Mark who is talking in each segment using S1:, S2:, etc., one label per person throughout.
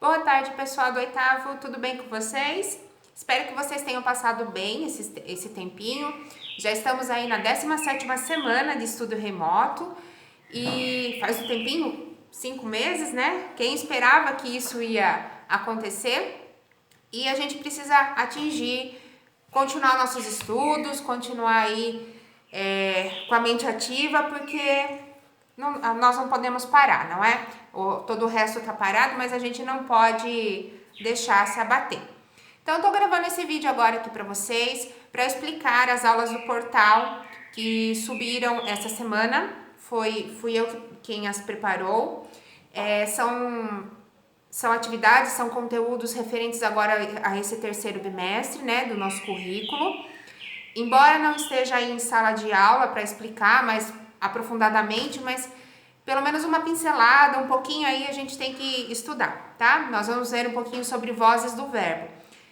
S1: Boa tarde, pessoal do oitavo, tudo bem com vocês? Espero que vocês tenham passado bem esse tempinho. Já estamos aí na 17ª semana de estudo remoto e faz um tempinho, 5 meses, né? Quem esperava que isso ia acontecer? E a gente precisa continuar nossos estudos, continuar aí com a mente ativa, porque nós não podemos parar, não é? Todo o resto tá parado, mas a gente não pode deixar se abater. Então, eu tô gravando esse vídeo agora aqui para vocês, para explicar as aulas do portal que subiram essa semana. Fui eu quem as preparou. São atividades, são conteúdos referentes agora a esse terceiro bimestre, né, do nosso currículo. Embora não esteja aí em sala de aula para explicar mais aprofundadamente, mas pelo menos uma pincelada, um pouquinho aí a gente tem que estudar, tá? Nós vamos ver um pouquinho sobre vozes do verbo.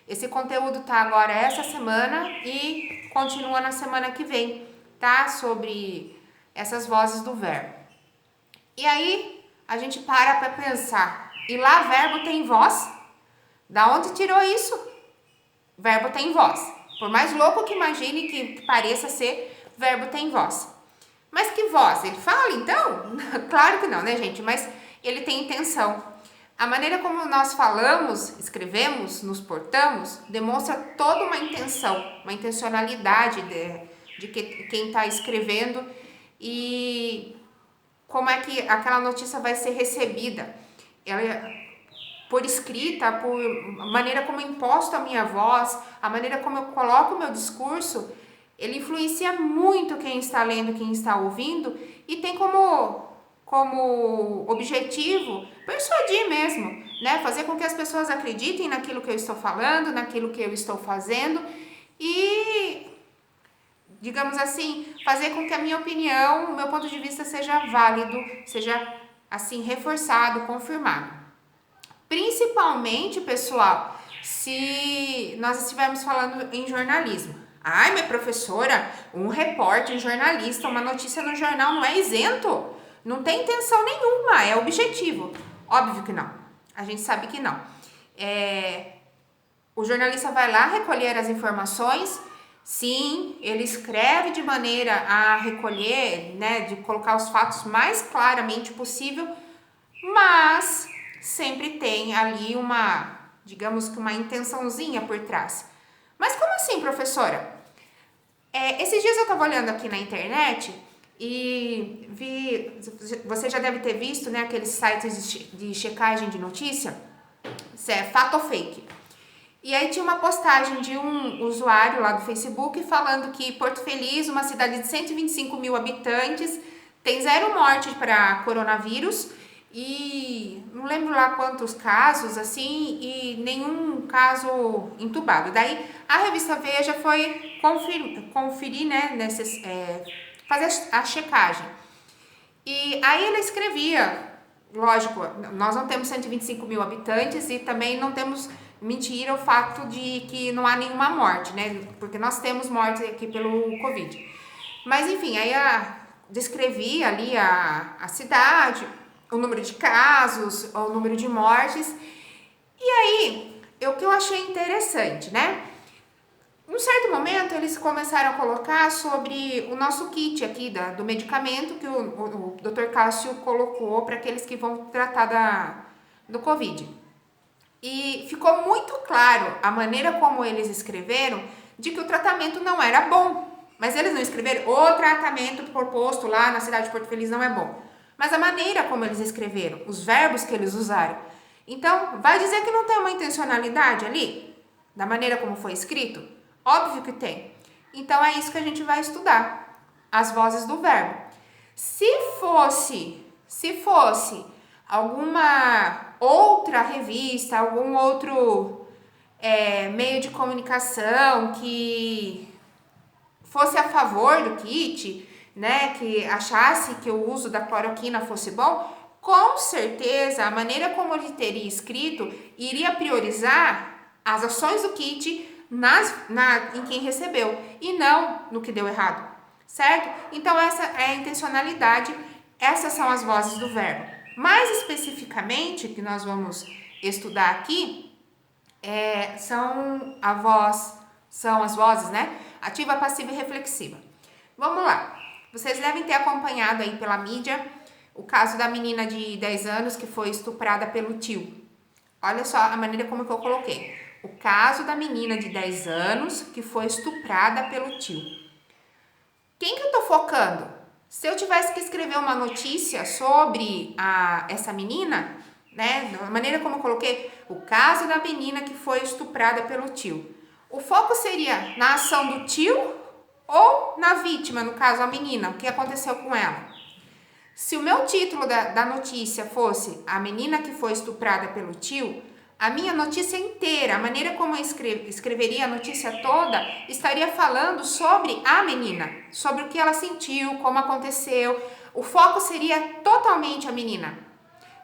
S1: Esse conteúdo tá agora essa semana e continua na semana que vem, tá? Sobre essas vozes do verbo. E aí a gente para pensar, e lá verbo tem voz? Da onde tirou isso? Verbo tem voz. Por mais louco que imagine que pareça ser, verbo tem voz. Mas que voz? Ele fala então? Claro que não, né, gente? Mas ele tem intenção. A maneira como nós falamos, escrevemos, nos portamos, demonstra toda uma intenção, uma intencionalidade de quem está escrevendo e como é que aquela notícia vai ser recebida. Por escrita, por maneira como eu imposto a minha voz, a maneira como eu coloco o meu discurso, ele influencia muito quem está lendo, quem está ouvindo e tem como objetivo persuadir mesmo, né? Fazer com que as pessoas acreditem naquilo que eu estou falando, naquilo que eu estou fazendo e, digamos assim, fazer com que a minha opinião, o meu ponto de vista seja válido, seja assim reforçado, confirmado. Principalmente, pessoal, se nós estivermos falando em jornalismo. Ai, minha professora, um repórter, um jornalista, uma notícia no jornal não é isento. Não tem intenção nenhuma, é objetivo. Óbvio que não. A gente sabe que não. O jornalista vai lá recolher as informações. Sim, ele escreve de maneira a recolher, né, de colocar os fatos mais claramente possível, mas sempre tem ali digamos que uma intençãozinha por trás. Mas como assim, professora? Esses dias eu estava olhando aqui na internet e vi, você já deve ter visto, né, aqueles sites de checagem de notícia, se é fato ou fake. E aí tinha uma postagem de um usuário lá do Facebook falando que Porto Feliz, uma cidade de 125 mil habitantes, tem 0 morte para coronavírus e não lembro lá quantos casos, assim, e nenhum caso entubado. Daí a revista Veja foi conferir, né, fazer a checagem. E aí ele escrevia, lógico, nós não temos 125 mil habitantes e também não temos mentira o fato de que não há nenhuma morte, né, porque nós temos mortes aqui pelo Covid. Mas enfim, aí descrevia ali a cidade, o número de casos, o número de mortes. E aí, o que eu achei interessante, né? Num certo momento, eles começaram a colocar sobre o nosso kit aqui do medicamento que o Dr. Cássio colocou para aqueles que vão tratar do Covid. E ficou muito claro a maneira como eles escreveram de que o tratamento não era bom. Mas eles não escreveram o tratamento proposto lá na cidade de Porto Feliz não é bom. Mas a maneira como eles escreveram, os verbos que eles usaram. Então, vai dizer que não tem uma intencionalidade ali? Da maneira como foi escrito? Óbvio que tem. Então, é isso que a gente vai estudar. As vozes do verbo. Se fosse alguma outra revista, algum outro meio de comunicação que fosse a favor do kit, né, que achasse que o uso da cloroquina fosse bom, com certeza a maneira como ele teria escrito iria priorizar as ações do kit em quem recebeu e não no que deu errado, certo? Então essa é a intencionalidade, essas são as vozes do verbo. Mais especificamente, que nós vamos estudar aqui, são as vozes, né? Ativa, passiva e reflexiva. Vamos lá. Vocês devem ter acompanhado aí pela mídia o caso da menina de 10 anos que foi estuprada pelo tio. Olha só a maneira como que eu coloquei. O caso da menina de 10 anos que foi estuprada pelo tio. Quem que eu tô focando? Se eu tivesse que escrever uma notícia sobre essa menina, né, da maneira como eu coloquei, o caso da menina que foi estuprada pelo tio. O foco seria na ação do tio ou na vítima, no caso a menina, o que aconteceu com ela. Se o meu título da notícia fosse a menina que foi estuprada pelo tio, a minha notícia inteira, a maneira como eu escreveria a notícia toda, estaria falando sobre a menina, sobre o que ela sentiu, como aconteceu. O foco seria totalmente a menina,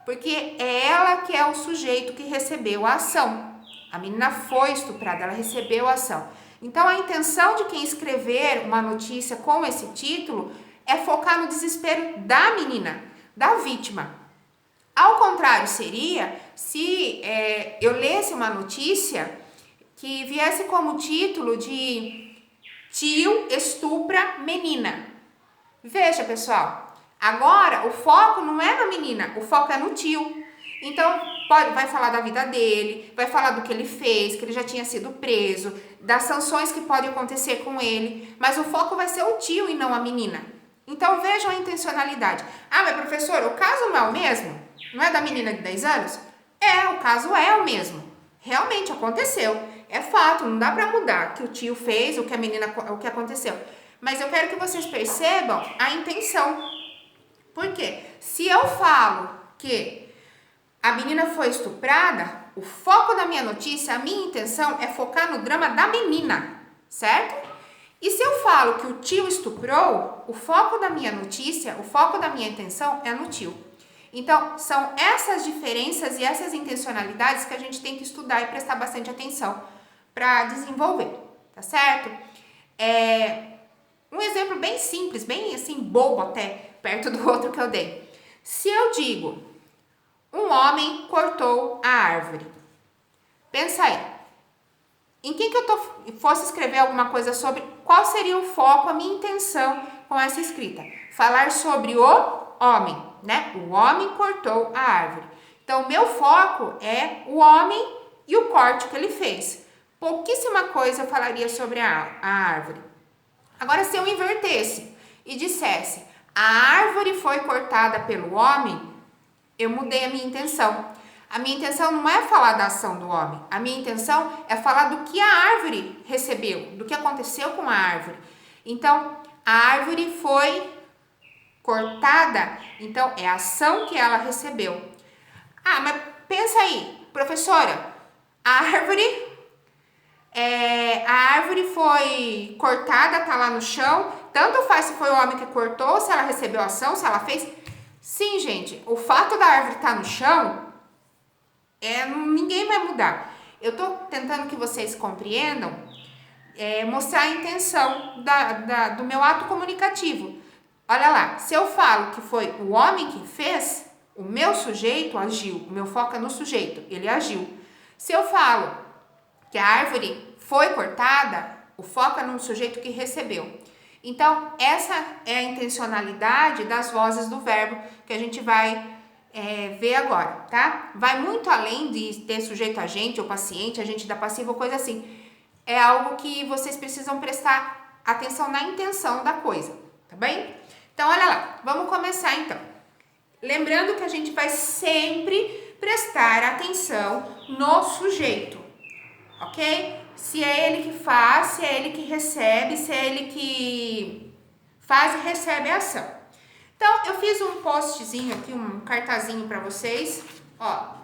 S1: porque é ela que é o sujeito que recebeu a ação. A menina foi estuprada, ela recebeu a ação. Então, a intenção de quem escrever uma notícia com esse título é focar no desespero da menina, da vítima. Ao contrário, seria se eu lesse uma notícia que viesse como título de tio estupra menina. Veja, pessoal, agora o foco não é na menina, o foco é no tio. Então, vai falar da vida dele, vai falar do que ele fez, que ele já tinha sido preso, das sanções que podem acontecer com ele, mas o foco vai ser o tio e não a menina. Então, vejam a intencionalidade. Ah, mas professor, o caso não é o mesmo? Não é da menina de 10 anos? O caso é o mesmo. Realmente aconteceu. É fato, não dá para mudar o que o tio fez, o que aconteceu. Mas eu quero que vocês percebam a intenção. Por quê? Se eu falo que a menina foi estuprada, o foco da minha notícia, a minha intenção é focar no drama da menina, certo? E se eu falo que o tio estuprou, o foco da minha notícia, o foco da minha intenção é no tio. Então, são essas diferenças e essas intencionalidades que a gente tem que estudar e prestar bastante atenção para desenvolver, tá certo? Um exemplo bem simples, bem assim, bobo até, perto do outro que eu dei. Se eu digo, um homem cortou a árvore. Pensa aí. Em que eu fosse escrever alguma coisa sobre, qual seria o foco, a minha intenção com essa escrita? Falar sobre o homem, né? O homem cortou a árvore. Então, o meu foco é o homem e o corte que ele fez. Pouquíssima coisa eu falaria sobre a árvore. Agora, se eu invertesse e dissesse, a árvore foi cortada pelo homem, eu mudei a minha intenção. A minha intenção não é falar da ação do homem. A minha intenção é falar do que a árvore recebeu, do que aconteceu com a árvore. Então, a árvore foi cortada, então é a ação que ela recebeu. Ah, mas pensa aí, professora, a árvore foi cortada, tá lá no chão, tanto faz se foi o homem que cortou, se ela recebeu a ação, se ela fez. Sim, gente, o fato da árvore estar no chão, ninguém vai mudar. Eu tô tentando que vocês compreendam, mostrar a intenção do meu ato comunicativo. Olha lá, se eu falo que foi o homem que fez, o meu sujeito agiu, o meu foco é no sujeito, ele agiu. Se eu falo que a árvore foi cortada, o foco é no sujeito que recebeu. Então, essa é a intencionalidade das vozes do verbo que a gente vai ver agora, tá? Vai muito além de ter sujeito agente ou paciente, agente da passiva ou coisa assim. É algo que vocês precisam prestar atenção na intenção da coisa, tá bem? Então, olha lá, vamos começar então. Lembrando que a gente vai sempre prestar atenção no sujeito, ok? Se é ele que faz, se é ele que recebe, se é ele que faz e recebe a ação. Então, eu fiz um postzinho aqui, um cartazinho para vocês, ó.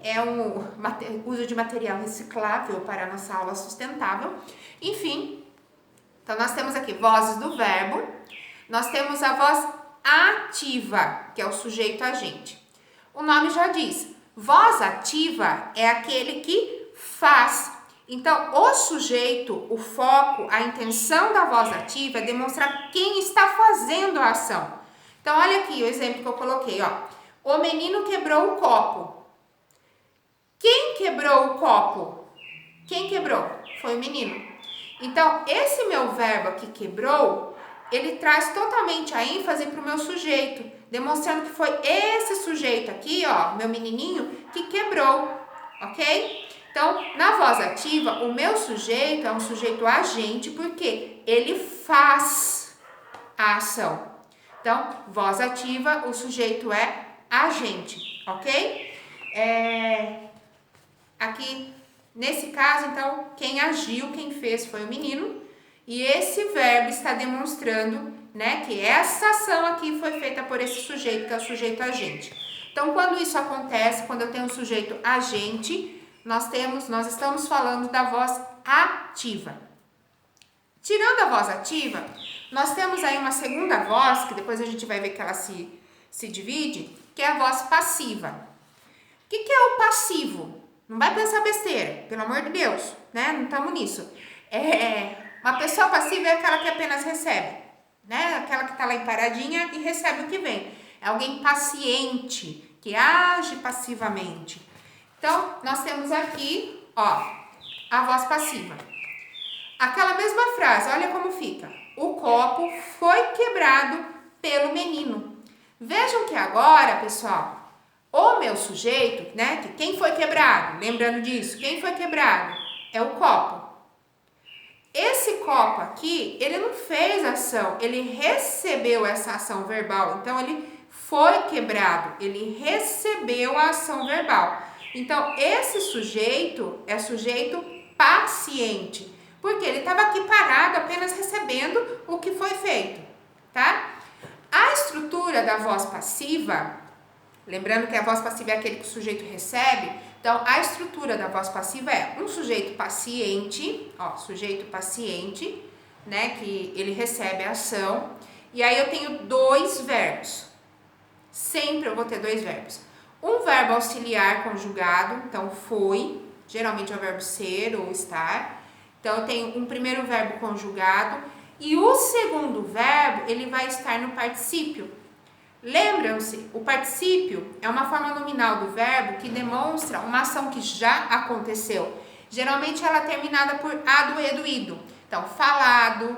S1: É um uso de material reciclável para a nossa aula sustentável. Enfim, então nós temos aqui vozes do verbo, nós temos a voz ativa, que é o sujeito agente. O nome já diz, voz ativa é aquele que faz. Então, o sujeito, o foco, a intenção da voz ativa é demonstrar quem está fazendo a ação. Então, olha aqui o exemplo que eu coloquei, ó. O menino quebrou o copo. Quem quebrou o copo? Quem quebrou? Foi o menino. Então, esse meu verbo aqui, quebrou, ele traz totalmente a ênfase para o meu sujeito, demonstrando que foi esse sujeito aqui, ó, meu menininho, que quebrou, ok? Então, na voz ativa, o meu sujeito é um sujeito agente, porque ele faz a ação. Então, voz ativa, o sujeito é agente, ok? Aqui, nesse caso, então, quem agiu, quem fez foi o menino. E esse verbo está demonstrando, né, que essa ação aqui foi feita por esse sujeito, que é o sujeito agente. Então, quando isso acontece, quando eu tenho um sujeito agente, nós estamos falando da voz ativa. Tirando a voz ativa, nós temos aí uma segunda voz, que depois a gente vai ver que ela se divide, que é a voz passiva. O que é o passivo? Não vai pensar besteira, pelo amor de Deus, né? Não estamos nisso. Uma pessoa passiva é aquela que apenas recebe, né? Aquela que está lá paradinha e recebe o que vem. É alguém paciente, que age passivamente. Então, nós temos aqui, ó, a voz passiva. Aquela mesma frase, olha como fica. O copo foi quebrado pelo menino. Vejam que agora, pessoal, o meu sujeito, né, que quem foi quebrado? Lembrando disso, quem foi quebrado? É o copo. Esse copo aqui, ele não fez ação, ele recebeu essa ação verbal. Então, ele foi quebrado, ele recebeu a ação verbal. Então, esse sujeito é sujeito paciente, porque ele estava aqui parado apenas recebendo o que foi feito, tá? A estrutura da voz passiva, lembrando que a voz passiva é aquele que o sujeito recebe, então a estrutura da voz passiva é um sujeito paciente, ó, sujeito paciente, né, que ele recebe a ação, e aí eu tenho dois verbos, sempre eu vou ter dois verbos. Um verbo auxiliar conjugado, então foi, geralmente é o verbo ser ou estar. Então, eu tenho um primeiro verbo conjugado e o segundo verbo, ele vai estar no particípio. Lembram-se, o particípio é uma forma nominal do verbo que demonstra uma ação que já aconteceu. Geralmente, ela é terminada por ado, edo, ido. Então, falado,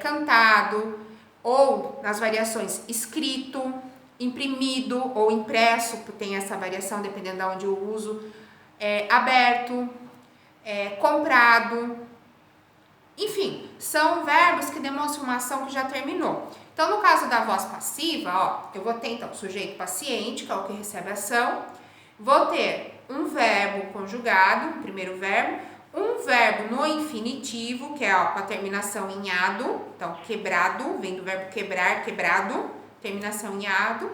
S1: cantado, ou nas variações escrito, imprimido ou impresso, que tem essa variação dependendo de onde eu uso, aberto, comprado, enfim, são verbos que demonstram uma ação que já terminou. Então, no caso da voz passiva, ó, eu vou ter então o sujeito paciente, que é o que recebe a ação, vou ter um verbo conjugado, primeiro verbo, um verbo no infinitivo, que é ó, com a terminação em ado, então quebrado, vem do verbo quebrar, quebrado, terminação em ado,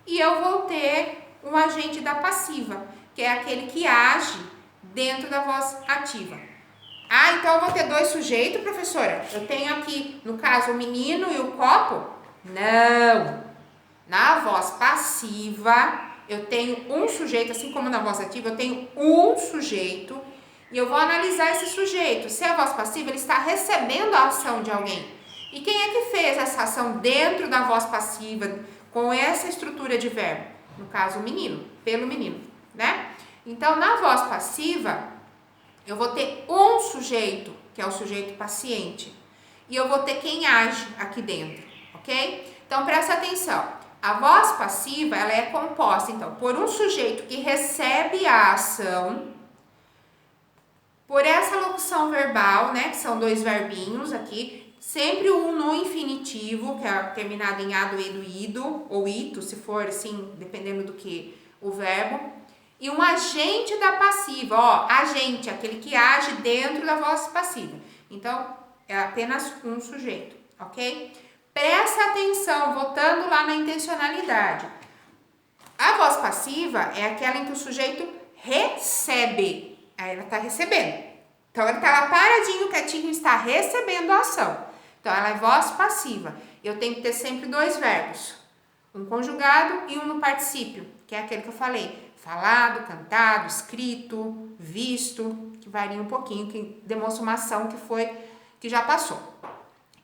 S1: e eu vou ter um agente da passiva, que é aquele que age dentro da voz ativa. Ah, então eu vou ter dois sujeitos, professora? Eu tenho aqui, no caso, o menino e o copo? Não! Na voz passiva, eu tenho um sujeito, assim como na voz ativa, eu tenho um sujeito, e eu vou analisar esse sujeito. Se é a voz passiva, ele está recebendo a ação de alguém. E quem é que fez essa ação dentro da voz passiva, com essa estrutura de verbo? No caso, o menino, pelo menino, né? Então, na voz passiva, eu vou ter um sujeito, que é o sujeito paciente, e eu vou ter quem age aqui dentro, ok? Então, presta atenção. A voz passiva, ela é composta, então, por um sujeito que recebe a ação, por essa locução verbal, né, que são dois verbinhos aqui, sempre um no infinitivo, que é terminado em ado, edo, ido, ou ito, se for assim, dependendo do que o verbo, e um agente da passiva, ó, agente, aquele que age dentro da voz passiva. Então, é apenas um sujeito, ok? Presta atenção, voltando lá na intencionalidade. A voz passiva é aquela em que o sujeito recebe. Aí ela está recebendo. Então, ele está lá paradinho, quietinho, está recebendo a ação. Então, ela é voz passiva. Eu tenho que ter sempre dois verbos. Um conjugado e um no particípio, que é aquele que eu falei. Falado, cantado, escrito, visto, que varia um pouquinho, que demonstra uma ação que já passou.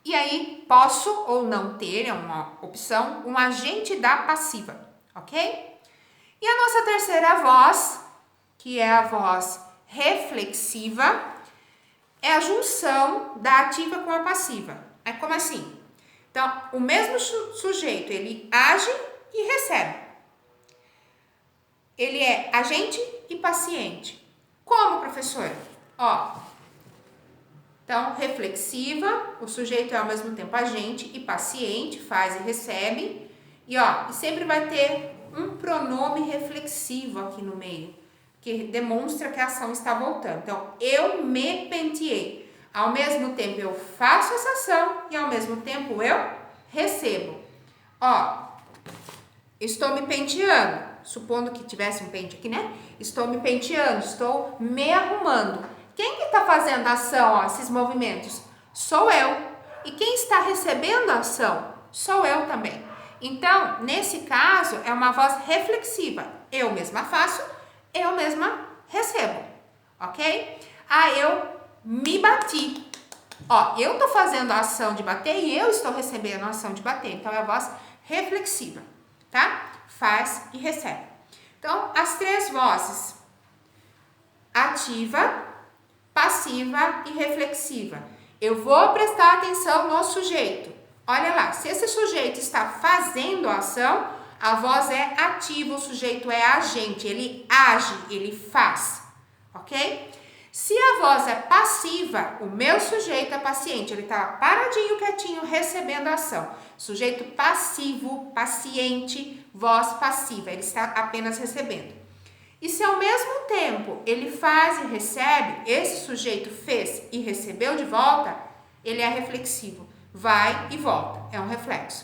S1: E aí, posso ou não ter, é uma opção, um agente da passiva, ok? E a nossa terceira voz, que é a voz reflexiva, é a junção da ativa com a passiva. É como assim? Então, o mesmo sujeito, ele age e recebe. Ele é agente e paciente. Como, professora? Então, reflexiva, o sujeito é ao mesmo tempo agente e paciente, faz e recebe. E sempre vai ter um pronome reflexivo aqui no meio, que demonstra que a ação está voltando. Então, eu me penteei. Ao mesmo tempo eu faço essa ação e ao mesmo tempo eu recebo. Estou me penteando. Supondo que tivesse um pente aqui, né? Estou me penteando, estou me arrumando. Quem que está fazendo a ação, esses movimentos? Sou eu. E quem está recebendo a ação? Sou eu também. Então, nesse caso, é uma voz reflexiva. Eu mesma faço, eu mesma recebo. Ok? Eu me bati. Eu estou fazendo a ação de bater e eu estou recebendo a ação de bater. Então, é a voz reflexiva, tá? Faz e recebe. Então, as três vozes: ativa, passiva e reflexiva. Eu vou prestar atenção no sujeito. Olha lá, se esse sujeito está fazendo a ação, a voz é ativa, o sujeito é agente, ele age, ele faz, ok? Se a voz é passiva, o meu sujeito é paciente, ele está paradinho, quietinho, recebendo a ação. Sujeito passivo, paciente, voz passiva, ele está apenas recebendo. E se ao mesmo tempo ele faz e recebe, esse sujeito fez e recebeu de volta, ele é reflexivo, vai e volta, é um reflexo,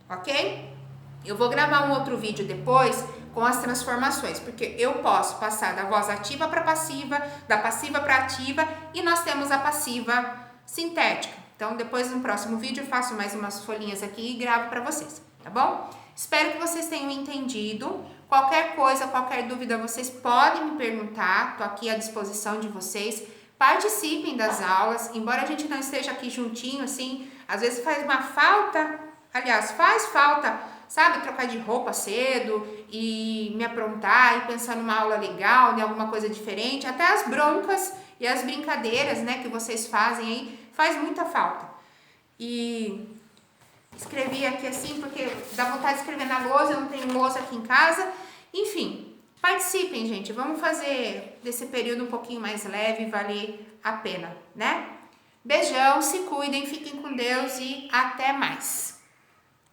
S1: ok? Eu vou gravar um outro vídeo depois com as transformações, porque eu posso passar da voz ativa para passiva, da passiva para ativa, e nós temos a passiva sintética. Então, depois no próximo vídeo eu faço mais umas folhinhas aqui e gravo para vocês, tá bom? Espero que vocês tenham entendido. Qualquer coisa, qualquer dúvida, vocês podem me perguntar, tô aqui à disposição de vocês. Participem das aulas, embora a gente não esteja aqui juntinho, assim, às vezes faz uma falta, aliás, faz falta, sabe, trocar de roupa cedo e me aprontar e pensar numa aula legal, em alguma coisa diferente, até as broncas e as brincadeiras, né, que vocês fazem aí, faz muita falta. E escrevi aqui assim, porque dá vontade de escrever na lousa, eu não tenho lousa aqui em casa. Enfim, participem, gente. Vamos fazer desse período um pouquinho mais leve e valer a pena, né? Beijão, se cuidem, fiquem com Deus e até mais.